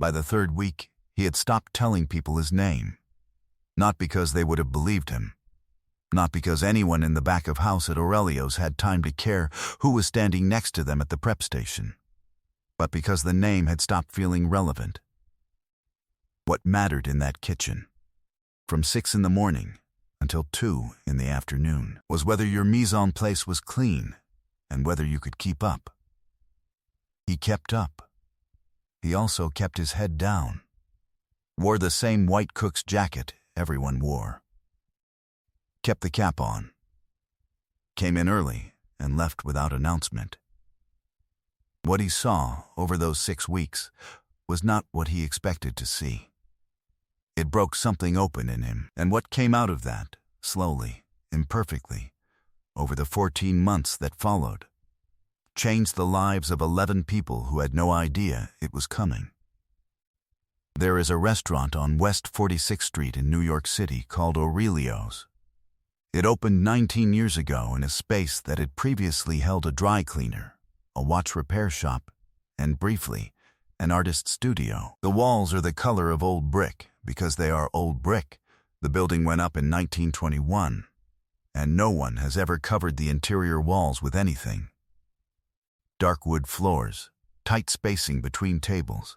By the third week, he had stopped telling people his name. Not because they would have believed him. Not because anyone in the back of house at Aurelio's had time to care who was standing next to them at the prep station. But because the name had stopped feeling relevant. What mattered in that kitchen, from 6 in the morning until 2 in the afternoon, was whether your mise en place was clean and whether you could keep up. He kept up. He also kept his head down. Wore the same white cook's jacket everyone wore. Kept the cap on. Came in early and left without announcement. What he saw over those 6 weeks was not what he expected to see. It broke something open in him, and what came out of that, slowly, imperfectly, over the 14 months that followed, changed the lives of 11 people who had no idea it was coming. There is a restaurant on West 46th Street in New York City called Aurelio's. It opened 19 years ago in a space that had previously held a dry cleaner, a watch repair shop, and briefly, an artist's studio. The walls are the color of old brick because they are old brick. The building went up in 1921, and no one has ever covered the interior walls with anything. Dark wood floors, tight spacing between tables,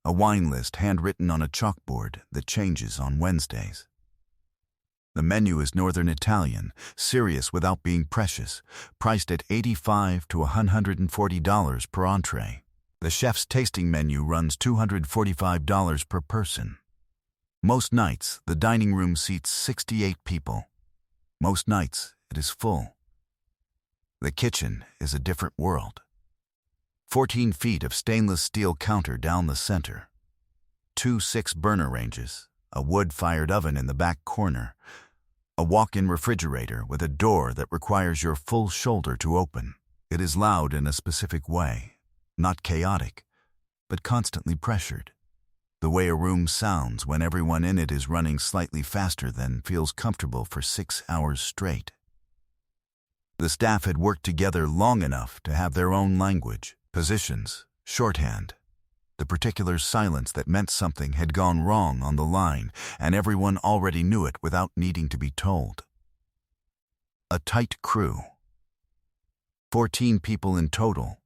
a wine list handwritten on a chalkboard that changes on Wednesdays. The menu is Northern Italian, serious without being precious, priced at $85 to $140 per entree. The chef's tasting menu runs $245 per person. Most nights, the dining room seats 68 people. Most nights, it is full. The kitchen is a different world. 14 feet of stainless steel counter down the center. 2 6-burner ranges, a wood-fired oven in the back corner, a walk-in refrigerator with a door that requires your full shoulder to open. It is loud in a specific way, not chaotic, but constantly pressured. The way a room sounds when everyone in it is running slightly faster than feels comfortable for 6 hours straight. The staff had worked together long enough to have their own language, positions, shorthand. The particular silence that meant something had gone wrong on the line, and everyone already knew it without needing to be told. A tight crew. 14 people in total,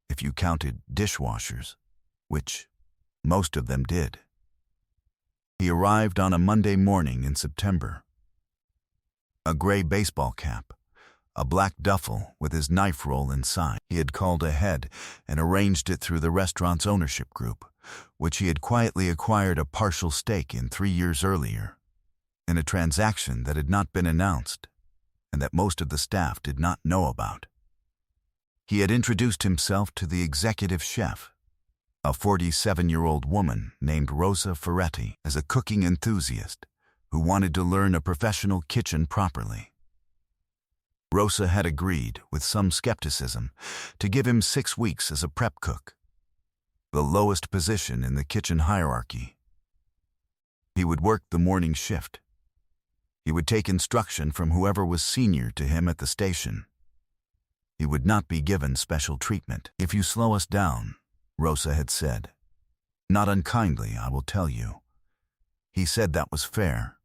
if you counted dishwashers, which most of them did. He arrived on a Monday morning in September. A gray baseball cap, a black duffel with his knife roll inside. He had called ahead and arranged it through the restaurant's ownership group, which he had quietly acquired a partial stake in 3 years earlier, in a transaction that had not been announced and that most of the staff did not know about. He had introduced himself to the executive chef, a 47-year-old woman named Rosa Ferretti, as a cooking enthusiast who wanted to learn a professional kitchen properly. Rosa had agreed, with some skepticism, to give him 6 weeks as a prep cook, the lowest position in the kitchen hierarchy. He would work the morning shift. He would take instruction from whoever was senior to him at the station. He would not be given special treatment. "If you slow us down," Rosa had said. "Not unkindly, I will tell you." He said that was fair.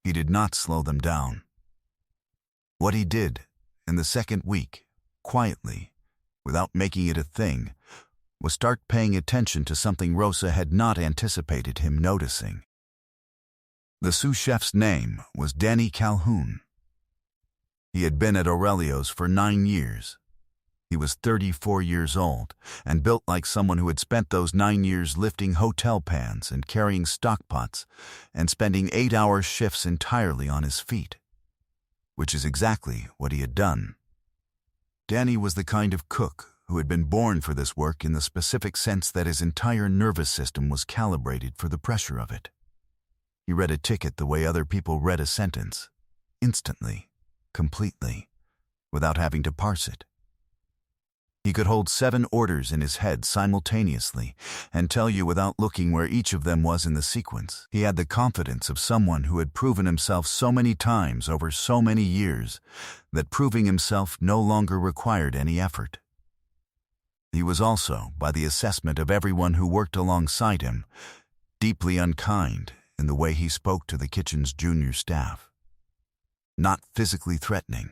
He did not slow them down. What he did, in the second week, quietly, without making it a thing, was start paying attention to something Rosa had not anticipated him noticing. The sous chef's name was Danny Calhoun. He had been at Aurelio's for 9 years. He was 34 years old and built like someone who had spent those 9 years lifting hotel pans and carrying stock pots and spending 8-hour shifts entirely on his feet, which is exactly what he had done. Danny was the kind of cook who had been born for this work in the specific sense that his entire nervous system was calibrated for the pressure of it. He read a ticket the way other people read a sentence, instantly, completely, without having to parse it. He could hold 7 orders in his head simultaneously and tell you without looking where each of them was in the sequence. He had the confidence of someone who had proven himself so many times over so many years that proving himself no longer required any effort. He was also, by the assessment of everyone who worked alongside him, deeply unkind in the way he spoke to the kitchen's junior staff. Not physically threatening.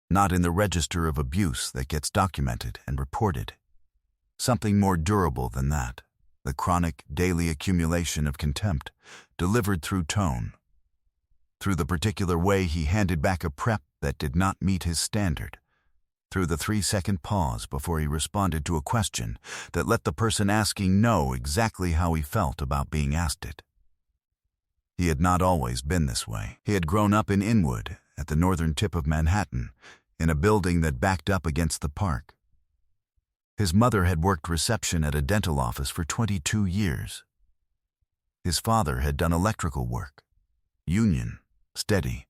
Not in the register of abuse that gets documented and reported. Something more durable than that, the chronic daily accumulation of contempt, delivered through tone. Through the particular way he handed back a prep that did not meet his standard. Through the 3-second pause before he responded to a question that let the person asking know exactly how he felt about being asked it. He had not always been this way. He had grown up in Inwood, at the northern tip of Manhattan, in a building that backed up against the park. His mother had worked reception at a dental office for 22 years. His father had done electrical work, union, steady,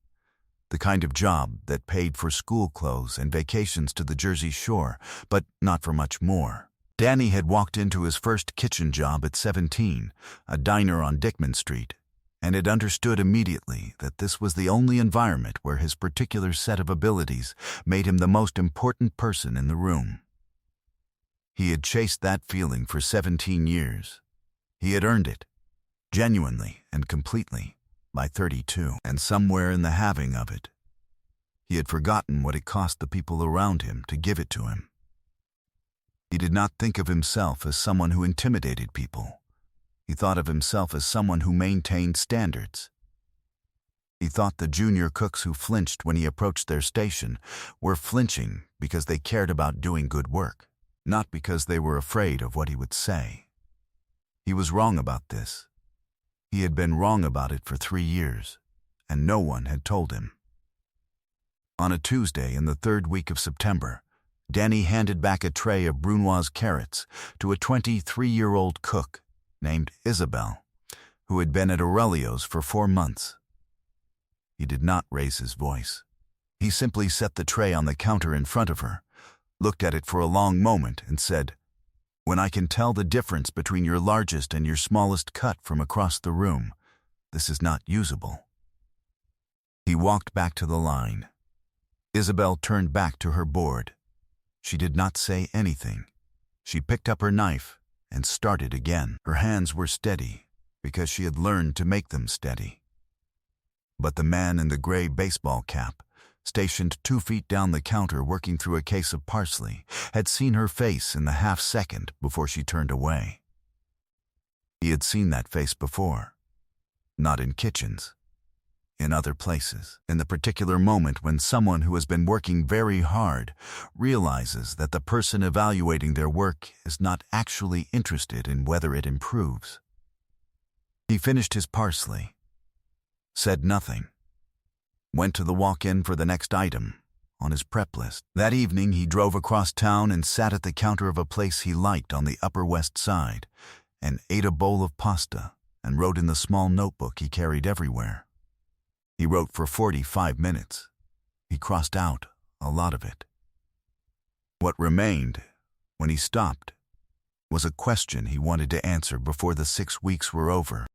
the kind of job that paid for school clothes and vacations to the Jersey Shore, but not for much more. Danny had walked into his first kitchen job at 17, a diner on Dickman Street, and had understood immediately that this was the only environment where his particular set of abilities made him the most important person in the room. He had chased that feeling for 17 years. He had earned it, genuinely and completely, by 32, and somewhere in the having of it, he had forgotten what it cost the people around him to give it to him. He did not think of himself as someone who intimidated people. He thought of himself as someone who maintained standards. He thought the junior cooks who flinched when he approached their station were flinching because they cared about doing good work, not because they were afraid of what he would say. He was wrong about this. He had been wrong about it for 3 years, and no one had told him. On a Tuesday in the 3rd week of September, Danny handed back a tray of Brunoise carrots to a 23-year-old cook named Isabel, who had been at Aurelio's for 4 months. He did not raise his voice. He simply set the tray on the counter in front of her, looked at it for a long moment, and said, "When I can tell the difference between your largest and your smallest cut from across the room, this is not usable." He walked back to the line. Isabel turned back to her board. She did not say anything. She picked up her knife and started again. Her hands were steady because she had learned to make them steady. But the man in the gray baseball cap, stationed 2 feet down the counter working through a case of parsley, had seen her face in the half-second before she turned away. He had seen that face before. Not in kitchens. In other places. In the particular moment when someone who has been working very hard realizes that the person evaluating their work is not actually interested in whether it improves. He finished his parsley, said nothing, went to the walk-in for the next item on his prep list. That evening he drove across town and sat at the counter of a place he liked on the Upper West Side and ate a bowl of pasta and wrote in the small notebook he carried everywhere. He wrote for 45 minutes. He crossed out a lot of it. What remained, when he stopped, was a question he wanted to answer before the 6 weeks were over.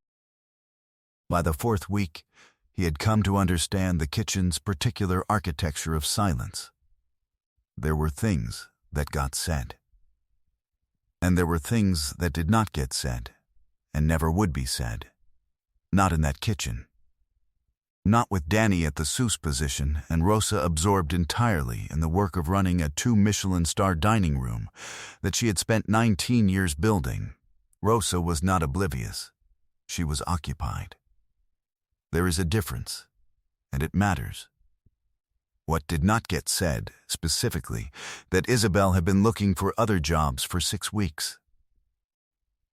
By the 4th week, he had come to understand the kitchen's particular architecture of silence. There were things that got said. And there were things that did not get said, and never would be said. Not in that kitchen. Not with Danny at the sous position and Rosa absorbed entirely in the work of running a 2 Michelin-star dining room that she had spent 19 years building. Rosa was not oblivious. She was occupied. There is a difference, and it matters. What did not get said, specifically, that Isabel had been looking for other jobs for 6 weeks.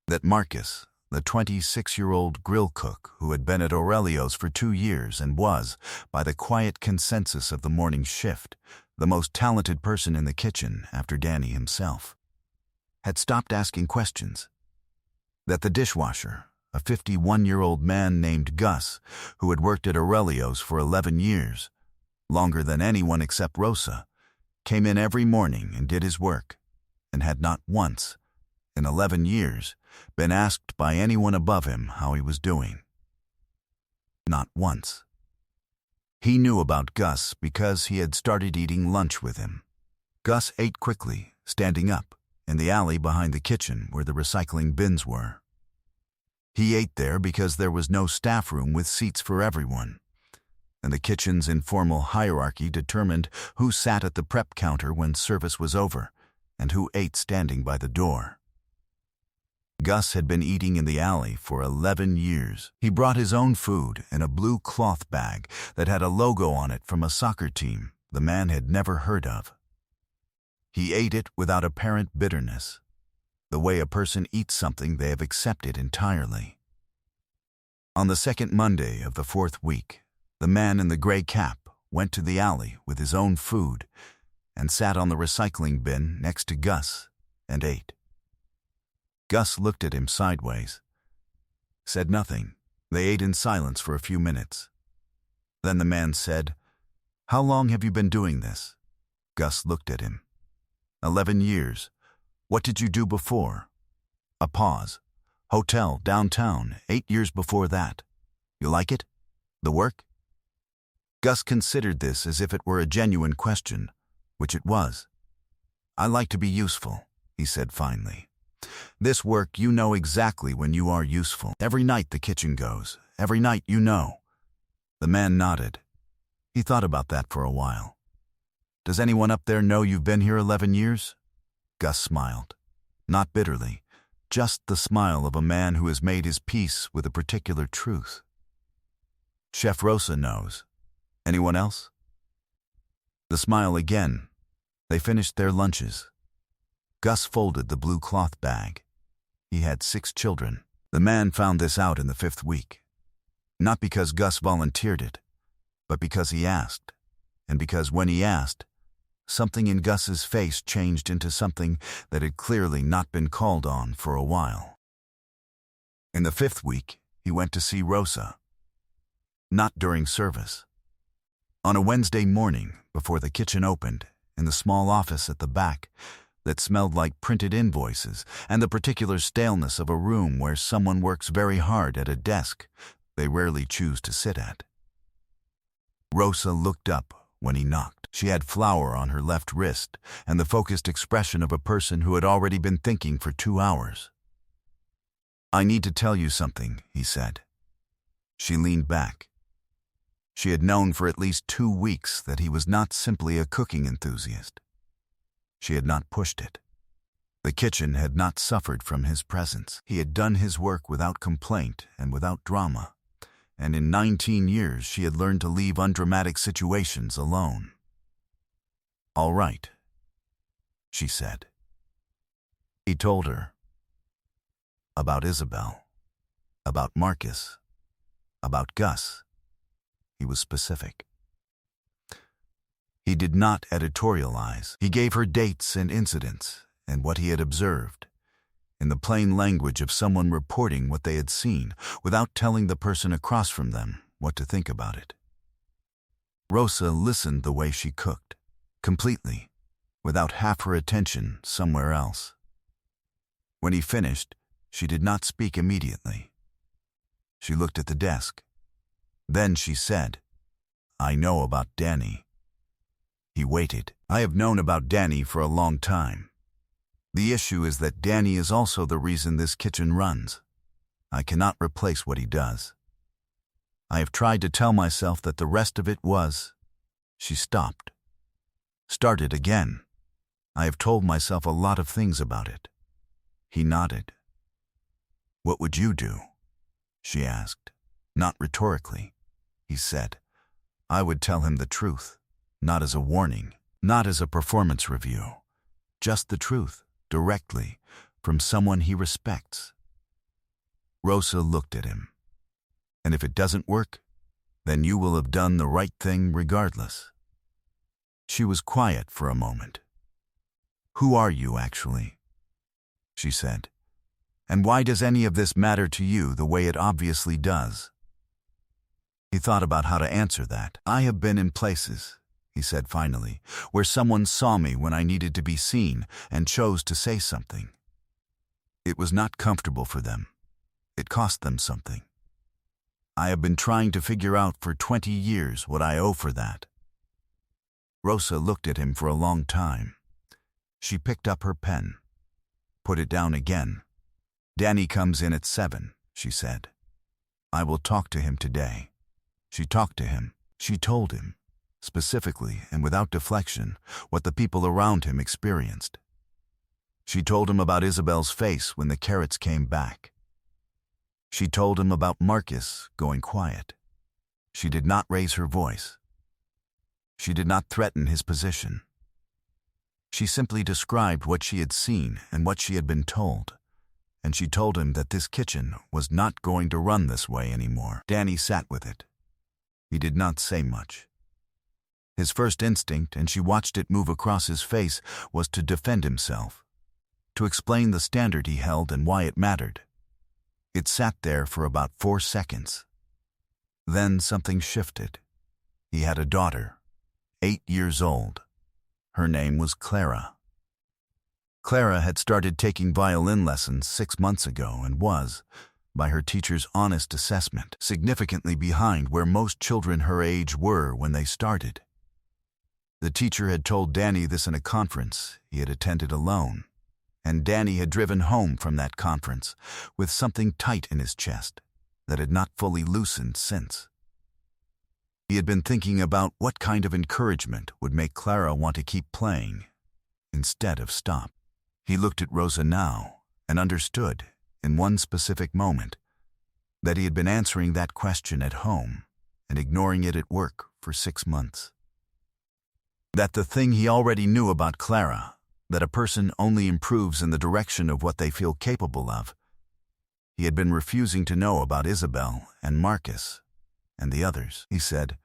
That Marcus, the 26-year-old grill cook who had been at Aurelio's for 2 years and was, by the quiet consensus of the morning shift, the most talented person in the kitchen after Danny himself, had stopped asking questions. That the dishwasher, a 51-year-old man named Gus, who had worked at Aurelio's for 11 years, longer than anyone except Rosa, came in every morning and did his work, and had not once, in 11 years, been asked by anyone above him how he was doing. Not once. He knew about Gus because he had started eating lunch with him. Gus ate quickly, standing up, in the alley behind the kitchen where the recycling bins were. He ate there because there was no staff room with seats for everyone, and the kitchen's informal hierarchy determined who sat at the prep counter when service was over and who ate standing by the door. Gus had been eating in the alley for 11 years. He brought his own food in a blue cloth bag that had a logo on it from a soccer team the man had never heard of. He ate it without apparent bitterness, the way a person eats something they have accepted entirely. On the second Monday of the 4th week, the man in the gray cap went to the alley with his own food and sat on the recycling bin next to Gus and ate. Gus looked at him sideways, said nothing. They ate in silence for a few minutes. Then the man said, "How long have you been doing this?" Gus looked at him. 11 years. What did you do before? A pause. Hotel, downtown, 8 years before that. You like it? The work? Gus considered this as if it were a genuine question, which it was. I like to be useful, he said finally. This work, you know exactly when you are useful. Every night the kitchen goes. Every night you know. The man nodded. He thought about that for a while. Does anyone up there know you've been here 11 years? Gus smiled. Not bitterly, just the smile of a man who has made his peace with a particular truth. Chef Rosa knows. Anyone else? The smile again. They finished their lunches. Gus folded the blue cloth bag. He had 6 children. The man found this out in the 5th week. Not because Gus volunteered it, but because he asked. And because when he asked, something in Gus's face changed into something that had clearly not been called on for a while. In the 5th week, he went to see Rosa. Not during service. On a Wednesday morning, before the kitchen opened, in the small office at the back that smelled like printed invoices and the particular staleness of a room where someone works very hard at a desk they rarely choose to sit at. Rosa looked up when he knocked. She had flour on her left wrist and the focused expression of a person who had already been thinking for 2 hours. I need to tell you something, he said. She leaned back. She had known for at least 2 weeks that he was not simply a cooking enthusiast. She had not pushed it. The kitchen had not suffered from his presence. He had done his work without complaint and without drama, and in 19 years she had learned to leave undramatic situations alone. All right, she said. He told her. About Isabel. About Marcus. About Gus. He was specific. He did not editorialize. He gave her dates and incidents and what he had observed, in the plain language of someone reporting what they had seen, without telling the person across from them what to think about it. Rosa listened the way she cooked, completely, without half her attention somewhere else. When he finished, she did not speak immediately. She looked at the desk. Then she said, I know about Danny. He waited. I have known about Danny for a long time. The issue is that Danny is also the reason this kitchen runs. I cannot replace what he does. I have tried to tell myself that the rest of it was. She stopped. Started again. I have told myself a lot of things about it. He nodded. What would you do? She asked. Not rhetorically. He said, I would tell him the truth, not as a warning, not as a performance review. Just the truth, directly, from someone he respects. Rosa looked at him. And if it doesn't work, then you will have done the right thing regardless. She was quiet for a moment. Who are you, actually? She said. And why does any of this matter to you the way it obviously does? He thought about how to answer that. I have been in places, he said finally, where someone saw me when I needed to be seen and chose to say something. It was not comfortable for them. It cost them something. I have been trying to figure out for 20 years what I owe for that. Rosa looked at him for a long time. She picked up her pen. Put it down again. Danny comes in at 7, she said. I will talk to him today. She talked to him. She told him, specifically and without deflection, what the people around him experienced. She told him about Isabel's face when the carrots came back. She told him about Marcus going quiet. She did not raise her voice. She did not threaten his position. She simply described what she had seen and what she had been told, and she told him that this kitchen was not going to run this way anymore. Danny sat with it. He did not say much. His first instinct, and she watched it move across his face, was to defend himself, to explain the standard he held and why it mattered. It sat there for about 4 seconds. Then something shifted. He had a daughter, 8 years old. Her name was Clara. Clara had started taking violin lessons 6 months ago and was, by her teacher's honest assessment, significantly behind where most children her age were when they started. The teacher had told Danny this in a conference he had attended alone, and Danny had driven home from that conference with something tight in his chest that had not fully loosened since. He had been thinking about what kind of encouragement would make Clara want to keep playing instead of stop. He looked at Rosa now and understood, in one specific moment, that he had been answering that question at home and ignoring it at work for 6 months. That the thing he already knew about Clara, that a person only improves in the direction of what they feel capable of, he had been refusing to know about Isabel and Marcus and the others. He said,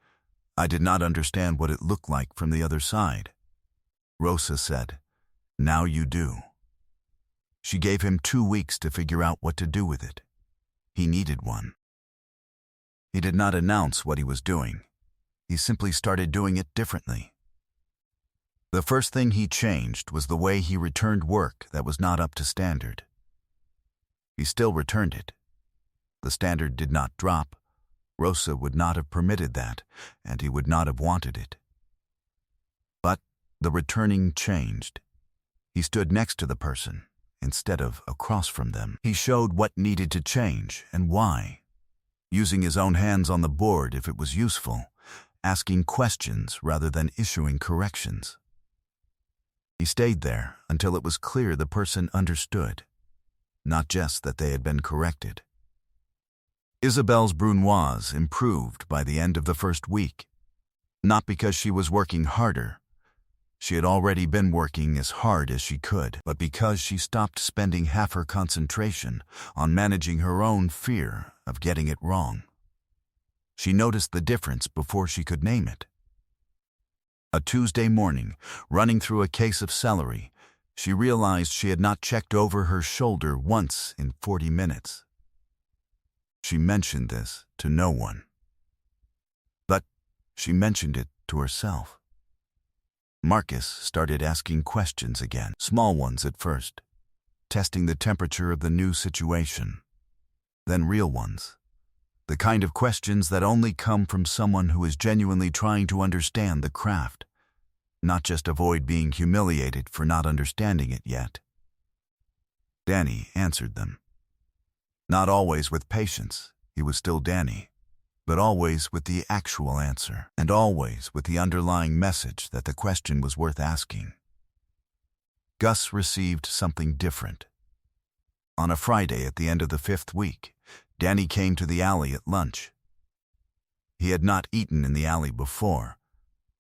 I did not understand what it looked like from the other side. Rosa said, now you do. She gave him 2 weeks to figure out what to do with it. He needed one. He did not announce what he was doing. He simply started doing it differently. The first thing he changed was the way he returned work that was not up to standard. He still returned it. The standard did not drop. Rosa would not have permitted that, and he would not have wanted it. But the returning changed. He stood next to the person instead of across from them. He showed what needed to change and why, using his own hands on the board if it was useful, asking questions rather than issuing corrections. He stayed there until it was clear the person understood, not just that they had been corrected. Isabel's brunoise improved by the end of the first week, not because she was working harder. She had already been working as hard as she could, but because she stopped spending half her concentration on managing her own fear of getting it wrong. She noticed the difference before she could name it. A Tuesday morning, running through a case of celery, she realized she had not checked over her shoulder once in 40 minutes. She mentioned this to no one. But she mentioned it to herself. Marcus started asking questions again, small ones at first, testing the temperature of the new situation, then real ones, the kind of questions that only come from someone who is genuinely trying to understand the craft, not just avoid being humiliated for not understanding it yet. Danny answered them. Not always with patience, he was still Danny, but always with the actual answer, and always with the underlying message that the question was worth asking. Gus received something different. On a Friday at the end of the 5th week, Danny came to the alley at lunch. He had not eaten in the alley before.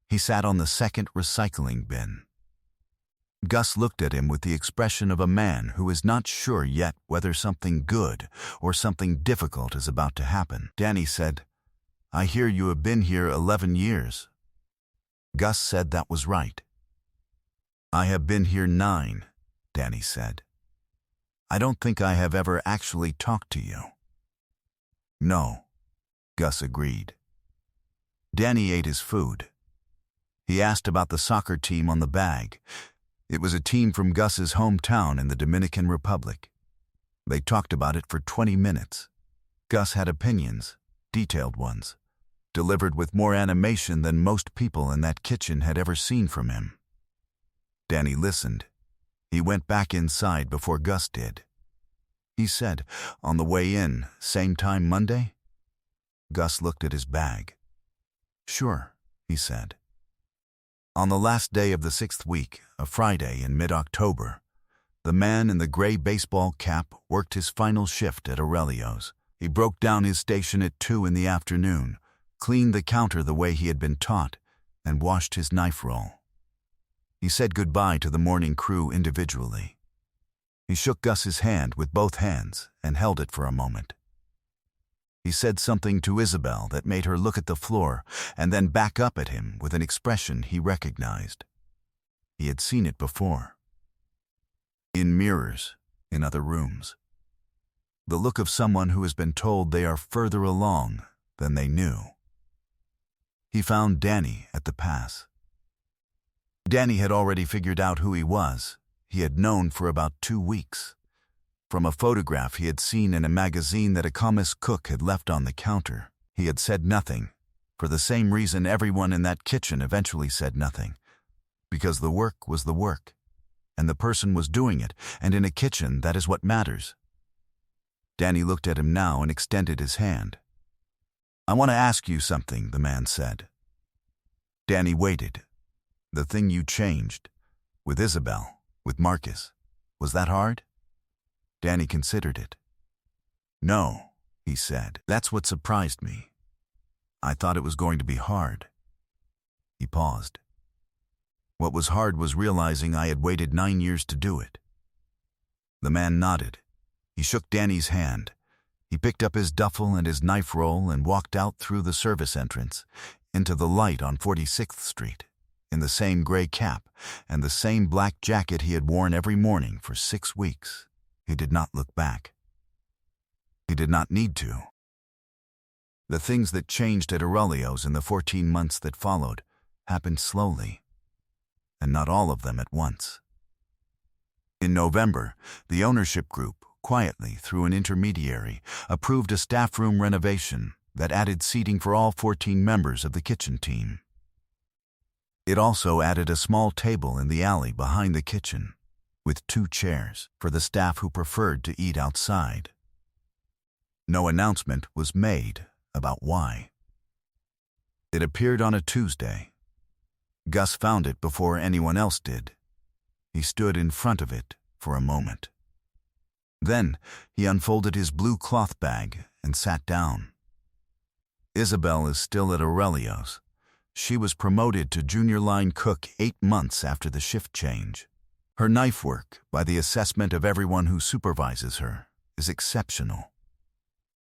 He sat on the second recycling bin. Gus looked at him with the expression of a man who is not sure yet whether something good or something difficult is about to happen. Danny said, I hear you have been here 11 years. Gus said that was right. I have been here 9, Danny said. I don't think I have ever actually talked to you. No, Gus agreed. Danny ate his food. He asked about the soccer team on the bag. It was a team from Gus's hometown in the Dominican Republic. They talked about it for 20 minutes. Gus had opinions, detailed ones, delivered with more animation than most people in that kitchen had ever seen from him. Danny listened. He went back inside before Gus did. He said, on the way in, same time Monday? Gus looked at his bag. Sure, he said. On the last day of the 6th week, a Friday in mid-October, the man in the gray baseball cap worked his final shift at Aurelio's. He broke down his station at 2 in the afternoon, cleaned the counter the way he had been taught, and washed his knife roll. He said goodbye to the morning crew individually. He shook Gus's hand with both hands and held it for a moment. He said something to Isabel that made her look at the floor and then back up at him with an expression he recognized. He had seen it before. In mirrors, in other rooms. The look of someone who has been told they are further along than they knew. He found Danny at the pass. Danny had already figured out who he was. He had known for about 2 weeks. From a photograph he had seen in a magazine that a commis cook had left on the counter, he had said nothing, for the same reason everyone in that kitchen eventually said nothing. Because the work was the work, and the person was doing it, and in a kitchen that is what matters. Danny looked at him now and extended his hand. I want to ask you something, the man said. Danny waited. The thing you changed, with Isabel, with Marcus, was that hard? Danny considered it. No, he said. That's what surprised me. I thought it was going to be hard. He paused. What was hard was realizing I had waited 9 years to do it. The man nodded. He shook Danny's hand. He picked up his duffel and his knife roll and walked out through the service entrance into the light on 46th Street, in the same gray cap and the same black jacket he had worn every morning for 6 weeks. He did not look back. He did not need to. The things that changed at Aurelio's in the 14 months that followed happened slowly, and not all of them at once. In November, the ownership group, quietly through an intermediary, approved a staff room renovation that added seating for all 14 members of the kitchen team. It also added a small table in the alley behind the kitchen, with 2 chairs for the staff who preferred to eat outside. No announcement was made about why. It appeared on a Tuesday. Gus found it before anyone else did. He stood in front of it for a moment. Then he unfolded his blue cloth bag and sat down. Isabel is still at Aurelio's. She was promoted to junior line cook 8 months after the shift change. Her knife work, by the assessment of everyone who supervises her, is exceptional.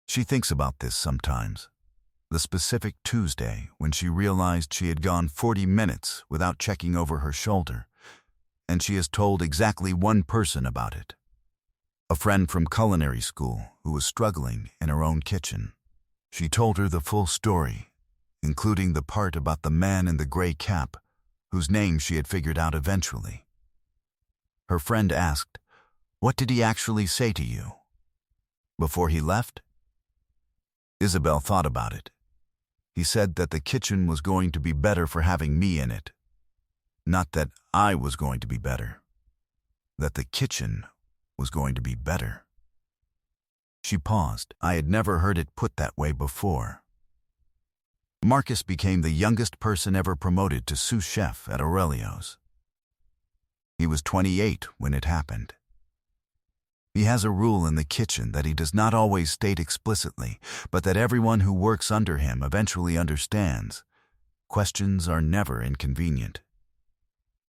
She thinks about this sometimes. The specific Tuesday when she realized she had gone 40 minutes without checking over her shoulder, and she has told exactly one person about it. A friend from culinary school who was struggling in her own kitchen. She told her the full story, including the part about the man in the gray cap, whose name she had figured out eventually. Her friend asked, "What did he actually say to you?" Before he left? Isabel thought about it. He said that the kitchen was going to be better for having me in it. Not that I was going to be better. That the kitchen was going to be better. She paused. I had never heard it put that way before. Marcus became the youngest person ever promoted to sous chef at Aurelio's. He was 28 when it happened. He has a rule in the kitchen that he does not always state explicitly, but that everyone who works under him eventually understands. Questions are never inconvenient.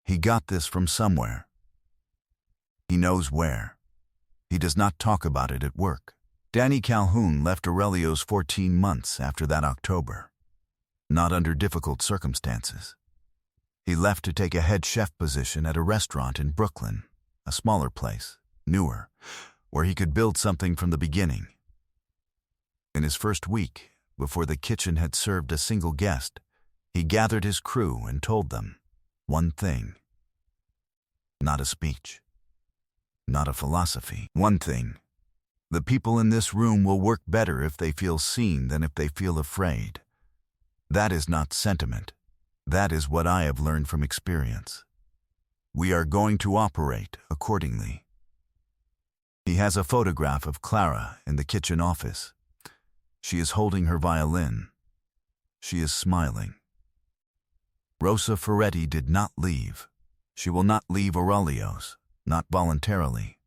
He got this from somewhere. He knows where. He does not talk about it at work. Danny Calhoun left Aurelio's 14 months after that October. Not under difficult circumstances. He left to take a head chef position at a restaurant in Brooklyn, a smaller place, newer, where he could build something from the beginning. In his first week, before the kitchen had served a single guest, he gathered his crew and told them one thing. Not a speech. Not a philosophy. One thing. The people in this room will work better if they feel seen than if they feel afraid. That is not sentiment. That is what I have learned from experience. We are going to operate accordingly. He has a photograph of Clara in the kitchen office. She is holding her violin. She is smiling. Rosa Ferretti did not leave. She will not leave Aurelio's, not voluntarily.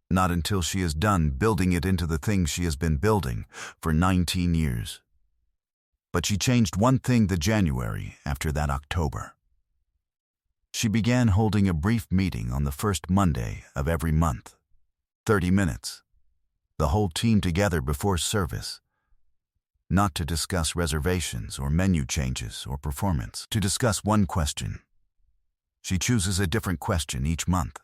Not until she is done building it into the thing she has been building for 19 years. But she changed one thing the January after that October. She began holding a brief meeting on the first Monday of every month. 30 minutes. The whole team together before service. Not to discuss reservations or menu changes or performance. To discuss one question. She chooses a different question each month.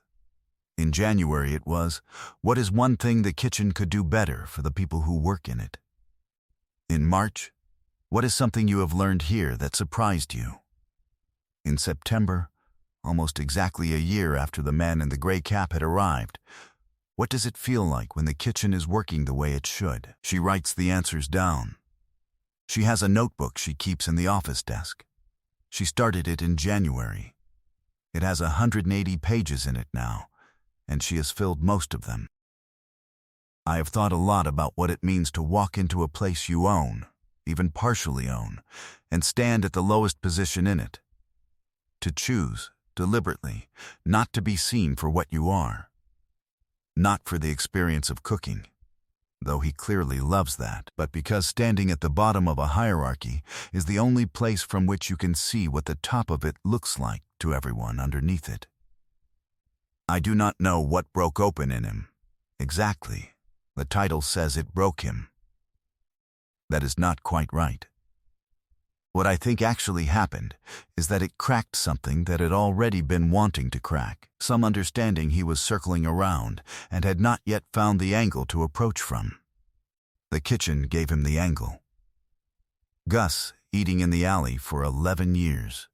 In January it was, what is one thing the kitchen could do better for the people who work in it? In March, what is something you have learned here that surprised you? In September, almost exactly a year after the man in the gray cap had arrived, what does it feel like when the kitchen is working the way it should? She writes the answers down. She has a notebook she keeps in the office desk. She started it in January. It has 180 pages in it now, and she has filled most of them. I have thought a lot about what it means to walk into a place you own, even partially own, and stand at the lowest position in it. To choose, deliberately, not to be seen for what you are. Not for the experience of cooking, though he clearly loves that, but because standing at the bottom of a hierarchy is the only place from which you can see what the top of it looks like to everyone underneath it. I do not know what broke open in him. Exactly. The title says it broke him. That is not quite right. What I think actually happened is that it cracked something that had already been wanting to crack, some understanding he was circling around and had not yet found the angle to approach from. The kitchen gave him the angle. Gus eating in the alley for 11 years.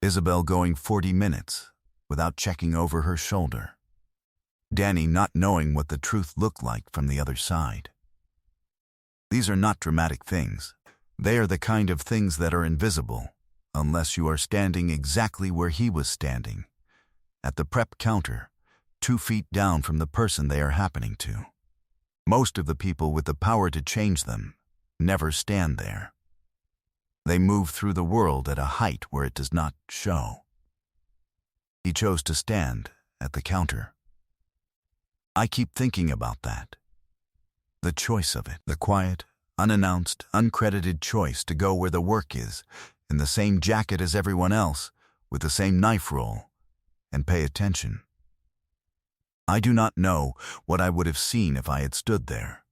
Isabel going 40 minutes without checking over her shoulder. Danny not knowing what the truth looked like from the other side. These are not dramatic things. They are the kind of things that are invisible, unless you are standing exactly where he was standing, at the prep counter, 2 feet down from the person they are happening to. Most of the people with the power to change them never stand there. They move through the world at a height where it does not show. He chose to stand at the counter. I keep thinking about that. The choice of it, the quiet, unannounced, uncredited choice to go where the work is, in the same jacket as everyone else, with the same knife roll, and pay attention. I do not know what I would have seen if I had stood there.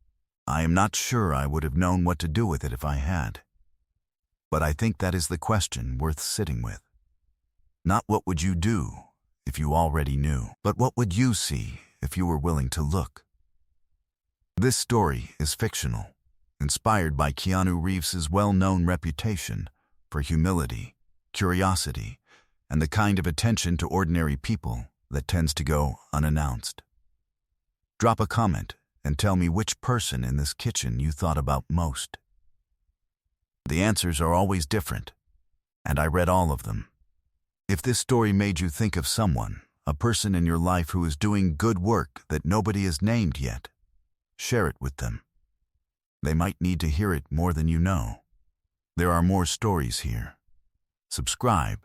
I am not sure I would have known what to do with it if I had. But I think that is the question worth sitting with. Not what would you do if you already knew, but what would you see if you were willing to look? This story is fictional, inspired by Keanu Reeves' well-known reputation for humility, curiosity, and the kind of attention to ordinary people that tends to go unannounced. Drop a comment and tell me which person in this kitchen you thought about most. The answers are always different, and I read all of them. If this story made you think of someone, a person in your life who is doing good work that nobody has named yet, share it with them. They might need to hear it more than you know. There are more stories here. Subscribe,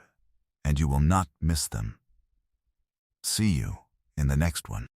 and you will not miss them. See you in the next one.